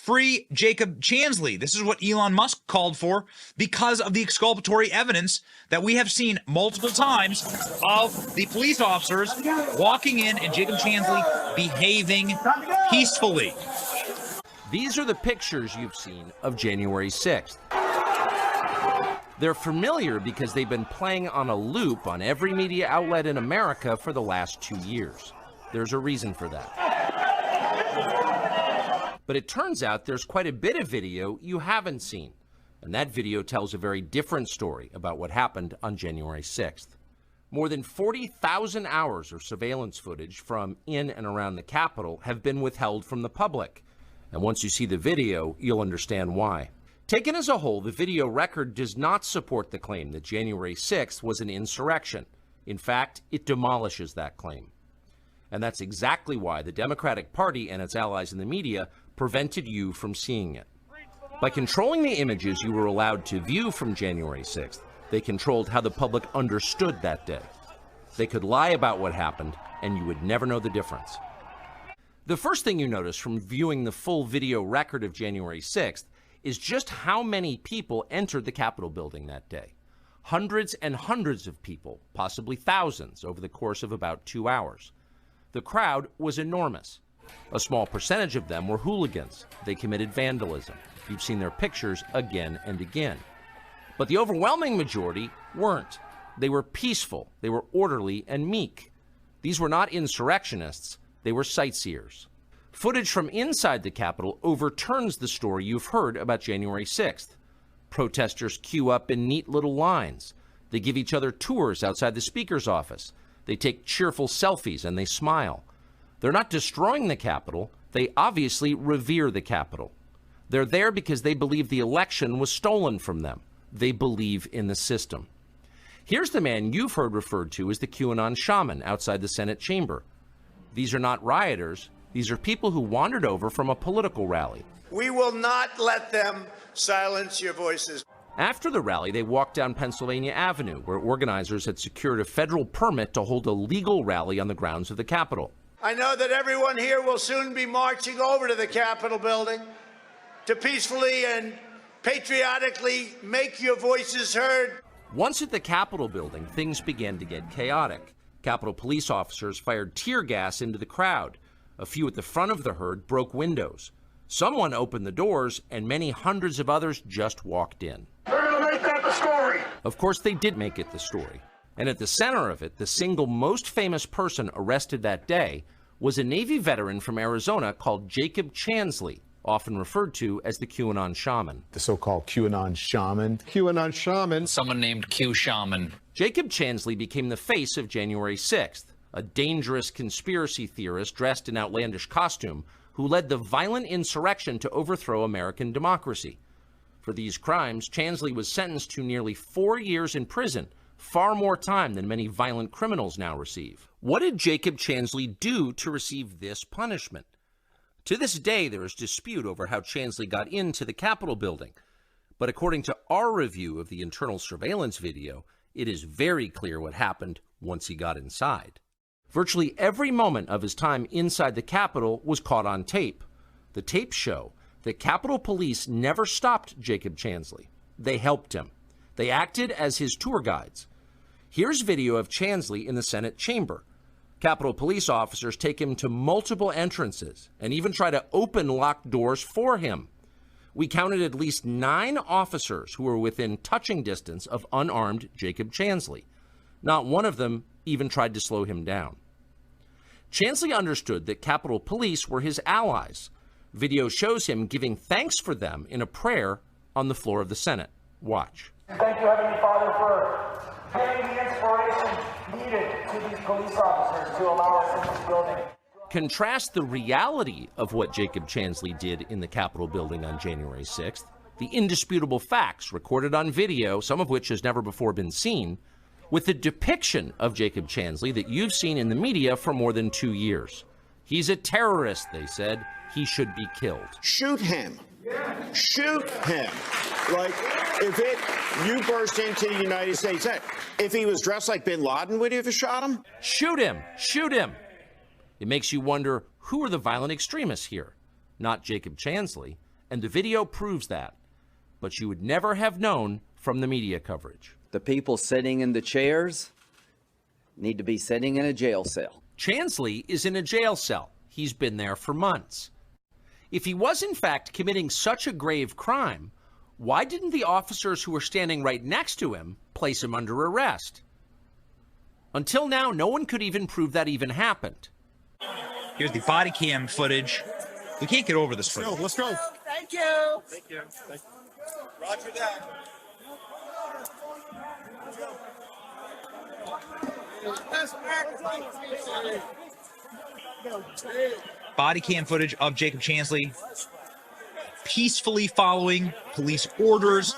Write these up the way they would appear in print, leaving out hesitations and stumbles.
free Jacob Chansley. This is what Elon Musk called for because of the exculpatory evidence that we have seen multiple times of the police officers walking in and Jacob Chansley behaving peacefully. These are the pictures you've seen of January 6th. They're familiar because they've been playing on a loop on every media outlet in America for the last 2 years. There's a reason for that. But it turns out there's quite a bit of video you haven't seen. And that video tells a very different story about what happened on January 6th. More than 40,000 hours of surveillance footage from in and around the Capitol have been withheld from the public. And once you see the video, you'll understand why. Taken as a whole, the video record does not support the claim that January 6th was an insurrection. In fact, it demolishes that claim. And that's exactly why the Democratic Party and its allies in the media prevented you from seeing it. By controlling the images you were allowed to view from January 6th, they controlled how the public understood that day. They could lie about what happened, and you would never know the difference. The first thing you notice from viewing the full video record of January 6th is just how many people entered the Capitol building that day. Hundreds and hundreds of people, possibly thousands, over the course of about 2 hours. The crowd was enormous. A small percentage of them were hooligans. They committed vandalism. You've seen their pictures again and again. But the overwhelming majority weren't. They were peaceful. They were orderly and meek. These were not insurrectionists. They were sightseers. Footage from inside the Capitol overturns the story you've heard about January 6th. Protesters queue up in neat little lines. They give each other tours outside the Speaker's office. They take cheerful selfies and they smile. They're not destroying the Capitol. They obviously revere the Capitol. They're there because they believe the election was stolen from them. They believe in the system. Here's the man you've heard referred to as the QAnon shaman outside the Senate chamber. These are not rioters. These are people who wandered over from a political rally. We will not let them silence your voices. After the rally, they walked down Pennsylvania Avenue, where organizers had secured a federal permit to hold a legal rally on the grounds of the Capitol. I know that everyone here will soon be marching over to the Capitol building to peacefully and patriotically make your voices heard. Once at the Capitol building, things began to get chaotic. Capitol police officers fired tear gas into the crowd. A few at the front of the herd broke windows. Someone opened the doors, and many hundreds of others just walked in. They're going to make that the story. Of course, they did make it the story. And at the center of it, the single most famous person arrested that day was a Navy veteran from Arizona called Jacob Chansley, often referred to as the QAnon shaman. The so-called QAnon shaman. QAnon shaman. Someone named Q Shaman. Jacob Chansley became the face of January 6th, a dangerous conspiracy theorist dressed in outlandish costume who led the violent insurrection to overthrow American democracy. For these crimes, Chansley was sentenced to nearly 4 years in prison, far more time than many violent criminals now receive. What did Jacob Chansley do to receive this punishment? To this day, there is dispute over how Chansley got into the Capitol building. But according to our review of the internal surveillance video, it is very clear what happened once he got inside. Virtually every moment of his time inside the Capitol was caught on tape. The tapes show that Capitol Police never stopped Jacob Chansley. They helped him. They acted as his tour guides. Here's video of Chansley in the Senate chamber. Capitol Police officers take him to multiple entrances and even try to open locked doors for him. We counted at least 9 officers who were within touching distance of unarmed Jacob Chansley. Not one of them even tried to slow him down. Chansley understood that Capitol Police were his allies. Video shows him giving thanks for them in a prayer on the floor of the Senate. Watch. Thank you, Heavenly Father, for giving the inspiration needed to these police officers to allow us in this building. Contrast the reality of what Jacob Chansley did in the Capitol building on January 6th, the indisputable facts recorded on video, some of which has never before been seen, with the depiction of Jacob Chansley that you've seen in the media for more than 2 years. He's a terrorist, they said. He should be killed. Shoot him. Shoot him. Like, you burst into the United States, if he was dressed like bin Laden, would you have shot him? Shoot him. Shoot him. It makes you wonder, who are the violent extremists here? Not Jacob Chansley. and the video proves that. But you would never have known from the media coverage. The people sitting in the chairs need to be sitting in a jail cell. Chansley is in a jail cell. He's been there for months. If he was in fact committing such a grave crime, why didn't the officers who were standing right next to him place him under arrest? Until now, no one could even prove that even happened. Here's the body cam footage. We can't get over this footage. Let's go. Thank you. Thank you. Roger that. Body cam footage of Jacob Chansley peacefully following police orders,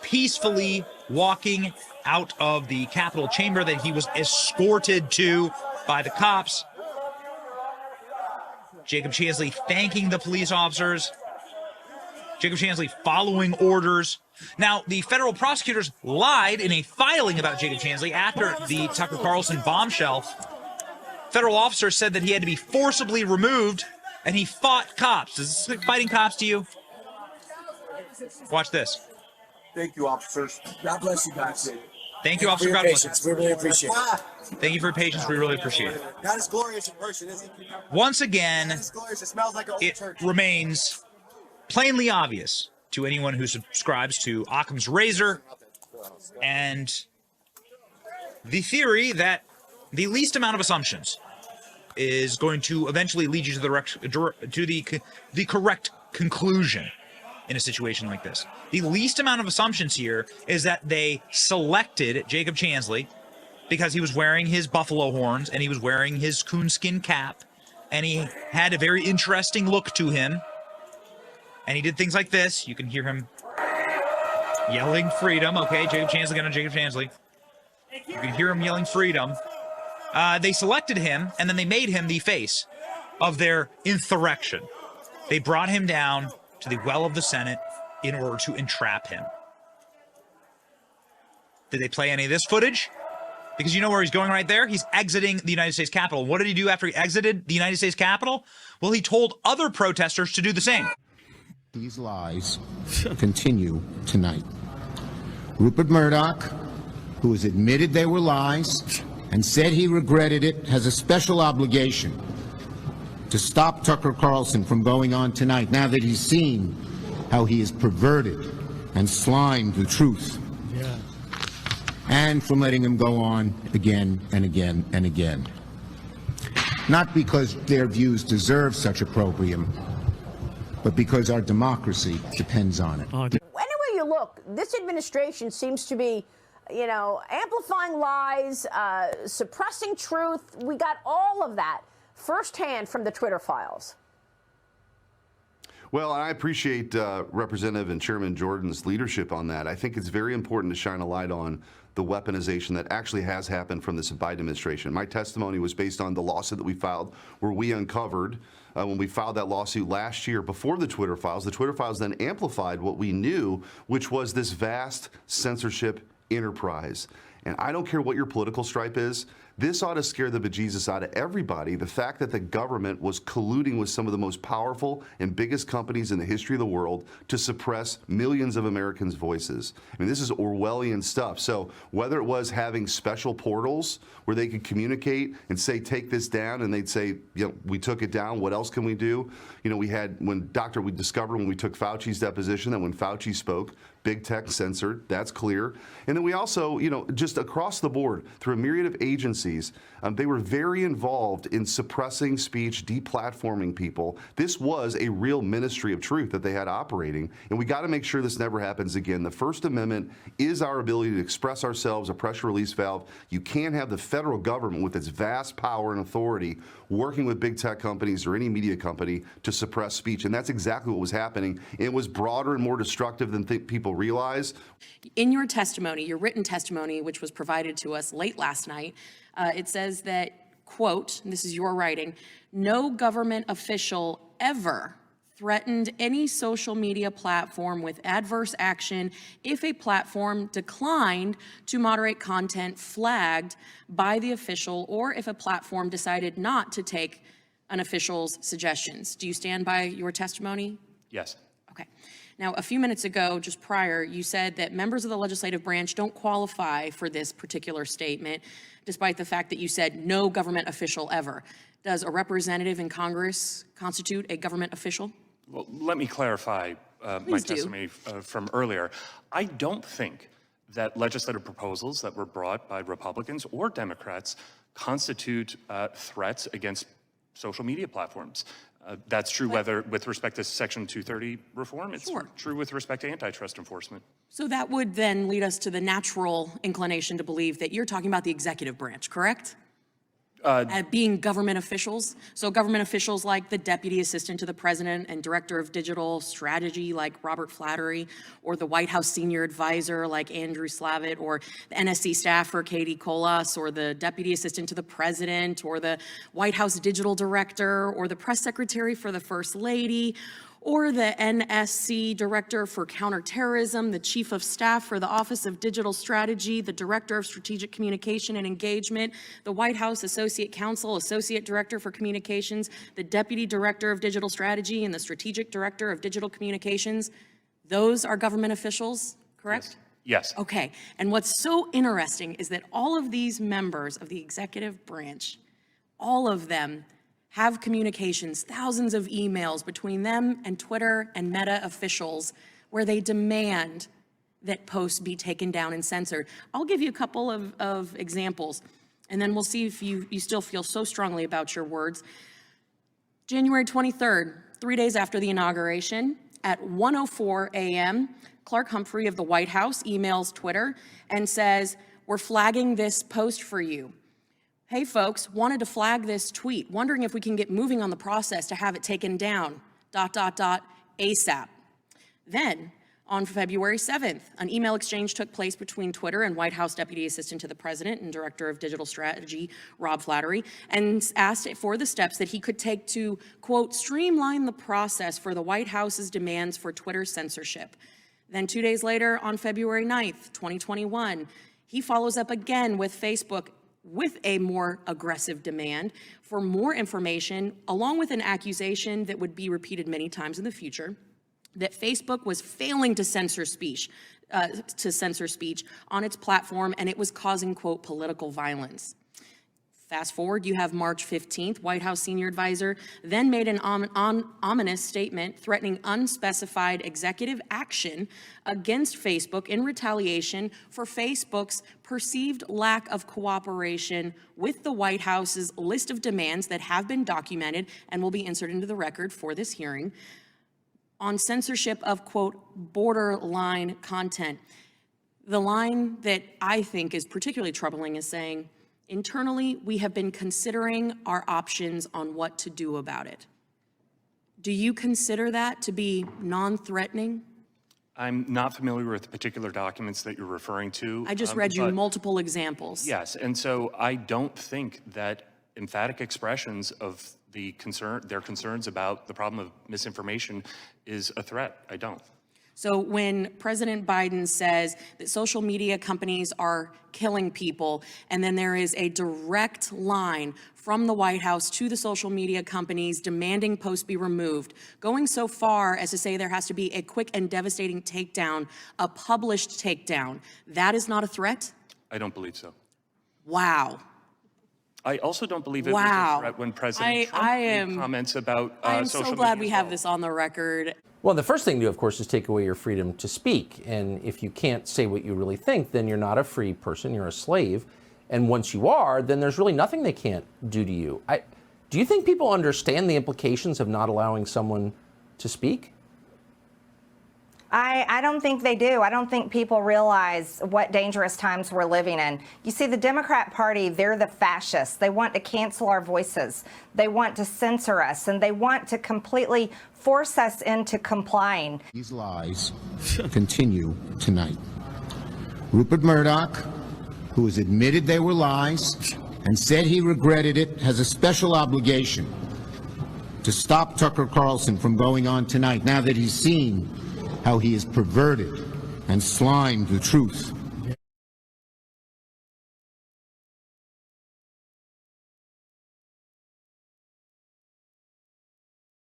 peacefully walking out of the Capitol chamber that he was escorted to by the cops. Jacob Chansley thanking the police officers. Jacob Chansley following orders. Now, the federal prosecutors lied in a filing about Jacob Chansley after the Tucker Carlson bombshell. Federal officers said that he had to be forcibly removed, and he fought cops. Is this like fighting cops to you? Watch this. Thank you, officers. God bless you guys. Thank you, Officer. For your God bless you. patience. We really appreciate it. Thank you for your patience. We really appreciate it. God is glorious in person, isn't he? Once again, God is glorious. It smells like an old it church. remains plainly obvious to anyone who subscribes to Occam's razor and the theory that the least amount of assumptions is going to eventually lead you to the correct conclusion in a situation like this. The least amount of assumptions here is that they selected Jacob Chansley because he was wearing his buffalo horns and he was wearing his coonskin cap and he had a very interesting look to him. And he did things like this. You can hear him yelling freedom. Okay, Jacob Chansley going to Jacob Chansley. You can hear him yelling freedom. They selected him, and then they made him the face of their insurrection. They brought him down to the well of the Senate in order to entrap him. Did they play any of this footage? Because you know where he's going right there? He's exiting the United States Capitol. What did he do after he exited the United States Capitol? Well, he told other protesters to do the same. These lies continue tonight. Rupert Murdoch, who has admitted they were lies and said he regretted it, has a special obligation to stop Tucker Carlson from going on tonight now that he's seen how he has perverted and slimed the truth. Yeah. And from letting him go on again and again and again. Not because their views deserve such opprobrium, but because our democracy depends on it. Anywhere you look, this administration seems to be, amplifying lies, suppressing truth. We got all of that firsthand from the Twitter files. Well, I appreciate Representative and Chairman Jordan's leadership on that. I think it's very important to shine a light on the weaponization that actually has happened from this Biden administration. My testimony was based on the lawsuit that we filed, where we uncovered when we filed that lawsuit last year before the Twitter files. The Twitter files then amplified what we knew, which was this vast censorship enterprise. And I don't care what your political stripe is, this ought to scare the bejesus out of everybody. The fact that the government was colluding with some of the most powerful and biggest companies in the history of the world to suppress millions of Americans' voices. I mean, this is Orwellian stuff. So whether it was having special portals where they could communicate and say, take this down, and they'd say, we took it down, what else can we do? We had, we discovered when we took Fauci's deposition that when Fauci spoke, big tech censored, that's clear. And then we also, just across the board, through a myriad of agencies, they were very involved in suppressing speech, deplatforming people. This was a real ministry of truth that they had operating, and we got to make sure this never happens again. The First Amendment is our ability to express ourselves, a pressure release valve. You can't have the federal government with its vast power and authority working with big tech companies or any media company to suppress speech, and that's exactly what was happening. It was broader and more destructive than people realize. In your testimony, your written testimony, which was provided to us late last night, it says that, quote, and this is your writing, no government official ever threatened any social media platform with adverse action if a platform declined to moderate content flagged by the official or if a platform decided not to take an official's suggestions. Do you stand by your testimony? Yes. Okay. Now, a few minutes ago, just prior, you said that members of the legislative branch don't qualify for this particular statement, despite the fact that you said no government official ever. Does a representative in Congress constitute a government official? Well, let me clarify my testimony from earlier. I don't think that legislative proposals that were brought by Republicans or Democrats constitute threats against social media platforms. That's true whether with respect to Section 230 reform. It's true with respect to antitrust enforcement. So that would then lead us to the natural inclination to believe that you're talking about the executive branch, correct? Being government officials. So government officials like the Deputy Assistant to the President and Director of Digital Strategy like Robert Flattery, or the White House Senior Advisor like Andrew Slavitt, or the NSC staffer Katie Colas, or the Deputy Assistant to the President, or the White House Digital Director, or the Press Secretary for the First Lady, or the NSC Director for Counterterrorism, the Chief of Staff for the Office of Digital Strategy, the Director of Strategic Communication and Engagement, the White House Associate Counsel, Associate Director for Communications, the Deputy Director of Digital Strategy, and the Strategic Director of Digital Communications. Those are government officials, correct? Yes. Okay, and what's so interesting is that all of these members of the executive branch, all of them have communications, thousands of emails between them and Twitter and Meta officials where they demand that posts be taken down and censored. I'll give you a couple of examples, and then we'll see if you still feel so strongly about your words. January 23rd, 3 days after the inauguration, at 1:04 a.m., Clark Humphrey of the White House emails Twitter and says, "We're flagging this post for you. Hey folks, wanted to flag this tweet, wondering if we can get moving on the process to have it taken down, ... ASAP. Then, on February 7th, an email exchange took place between Twitter and White House Deputy Assistant to the President and Director of Digital Strategy, Rob Flattery, and asked for the steps that he could take to, quote, streamline the process for the White House's demands for Twitter censorship. Then 2 days later, on February 9th, 2021, he follows up again with Facebook with a more aggressive demand for more information, along with an accusation that would be repeated many times in the future, that Facebook was failing to censor speech on its platform, and it was causing, quote, political violence. Fast forward, you have March 15th, White House Senior Advisor then made an ominous statement threatening unspecified executive action against Facebook in retaliation for Facebook's perceived lack of cooperation with the White House's list of demands that have been documented and will be inserted into the record for this hearing on censorship of, quote, borderline content. The line that I think is particularly troubling is saying, internally, we have been considering our options on what to do about it. Do you consider that to be non-threatening? I'm not familiar with the particular documents that you're referring to. I just read you multiple examples. Yes, and so I don't think that emphatic expressions of their concerns about the problem of misinformation is a threat. I don't. So when President Biden says that social media companies are killing people, and then there is a direct line from the White House to the social media companies demanding posts be removed, going so far as to say there has to be a quick and devastating takedown, a published takedown, that is not a threat? I don't believe so. Wow. I also don't believe it was a threat when President Trump made comments about social media. I'm so glad we have this on the record. Well, the first thing to do, of course, is take away your freedom to speak. And if you can't say what you really think, then you're not a free person, you're a slave. And once you are, then there's really nothing they can't do to you. Do you think people understand the implications of not allowing someone to speak? I don't think they do. I don't think people realize what dangerous times we're living in. You see, the Democrat Party, they're the fascists. They want to cancel our voices. They want to censor us, and they want to completely force us into complying. These lies continue tonight. Rupert Murdoch, who has admitted they were lies and said he regretted it, has a special obligation to stop Tucker Carlson from going on tonight now that he's seen how he has perverted and slimed the truth.